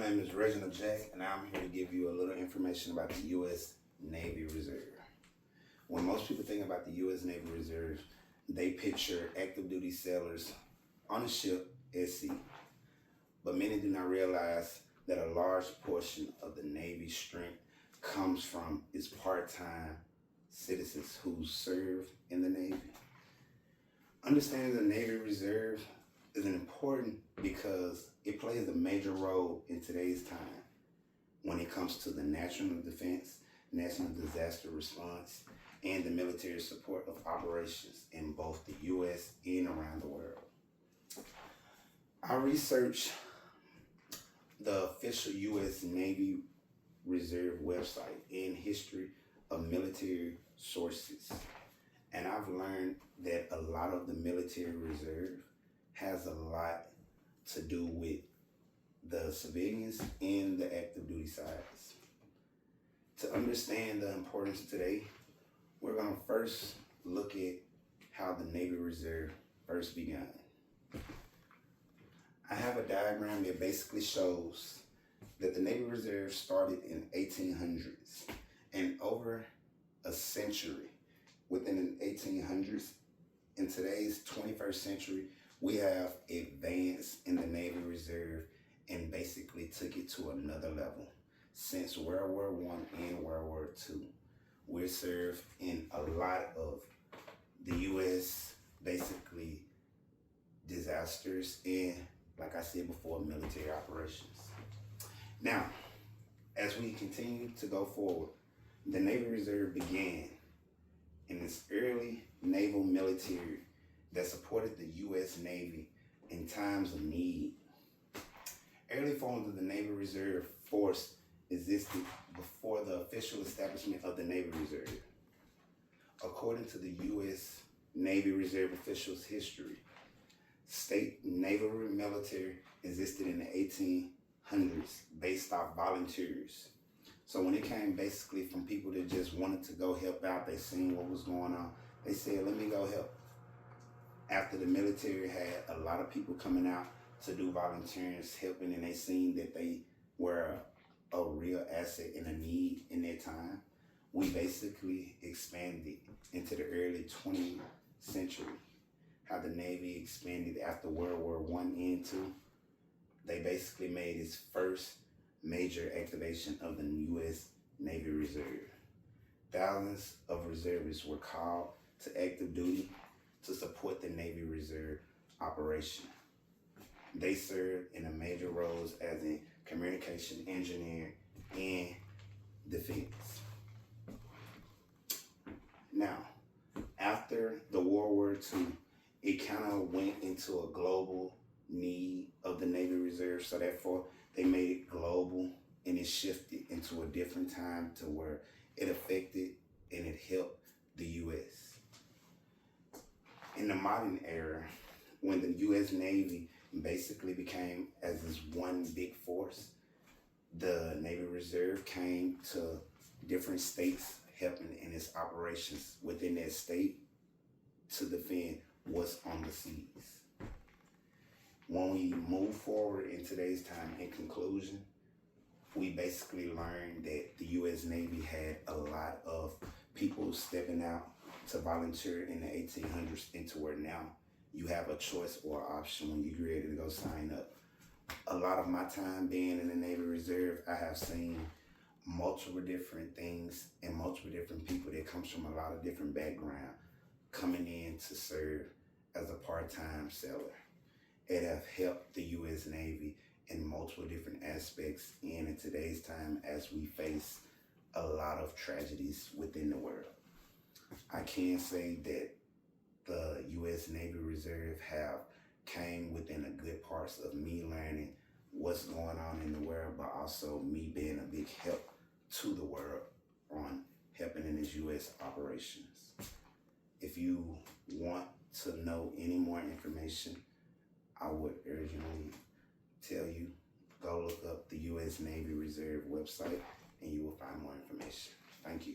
name is Reginald Jack, and I'm here to give you a little information about the U.S. Navy Reserve. When most people think about the U.S. Navy Reserve, they picture active duty sailors on a ship at sea. But many do not realize that a large portion of the Navy's strength comes from its part-time citizens who serve in the Navy. Understanding the Navy Reserve is important because it plays a major role in today's time when it comes to the national defense, national disaster response, and the military support of operations in both the U.S. and around the world. I researched the official U.S. Navy Reserve website and history of military sources, and I've learned that a lot of the military reserve has a lot to do with the civilians and the active duty sides. To understand the importance of today, we're going to first look at how the Navy Reserve first began. I have a diagram that basically shows that the Navy Reserve started in 1800s, and over a century within the 1800s, in today's 21st century, we have advanced in the Navy Reserve and basically took it to another level. Since World War I and World War II, we're served in a lot of the U.S. basically disasters and, like I said before, military operations. Now, as we continue to go forward, the Navy Reserve began in its early naval military that supported the U.S. Navy in times of need. Early forms of the Navy Reserve Force existed before the official establishment of the Navy Reserve. According to the U.S. Navy Reserve officials' history, state naval military existed in the 1800s based off volunteers. So when it came basically from people that just wanted to go help out, they seen what was going on, they said, let me go help. After the military had a lot of people coming out to do volunteers, helping, and they seen that they were a real asset and a need in their time, we basically expanded into the early 20th century. How the Navy expanded after World War I and II, they basically made its first major activation of the U.S. Navy Reserve. Thousands of reservists were called to active duty to support the Navy Reserve operation. They served in a major roles as in communication engineer and defense. Now, after the World War II, it kind of went into a global need of the Navy Reserve, so therefore they made it global and it shifted into a different time to where it affected and it helped the U.S. In the modern era, when the U.S. Navy basically became as this one big force, the Navy Reserve came to different states helping in its operations within that state to defend what's on the seas. When we move forward in today's time, in conclusion, we basically learned that the U.S. Navy had a lot of people stepping out to volunteer in the 1800s into where now you have a choice or option when you're ready to go sign up. A lot of my time being in the Navy Reserve, I have seen multiple different things and multiple different people that comes from a lot of different backgrounds coming in to serve as a part-time sailor. It have helped the U.S. Navy in multiple different aspects and in today's time as we face a lot of tragedies within the world. I can say that the U.S. Navy Reserve have came within a good parts of me learning what's going on in the world, but also me being a big help to the world on helping in its U.S. operations. If you want to know any more information, I would urgently tell you, go look up the U.S. Navy Reserve website and you will find more information. Thank you.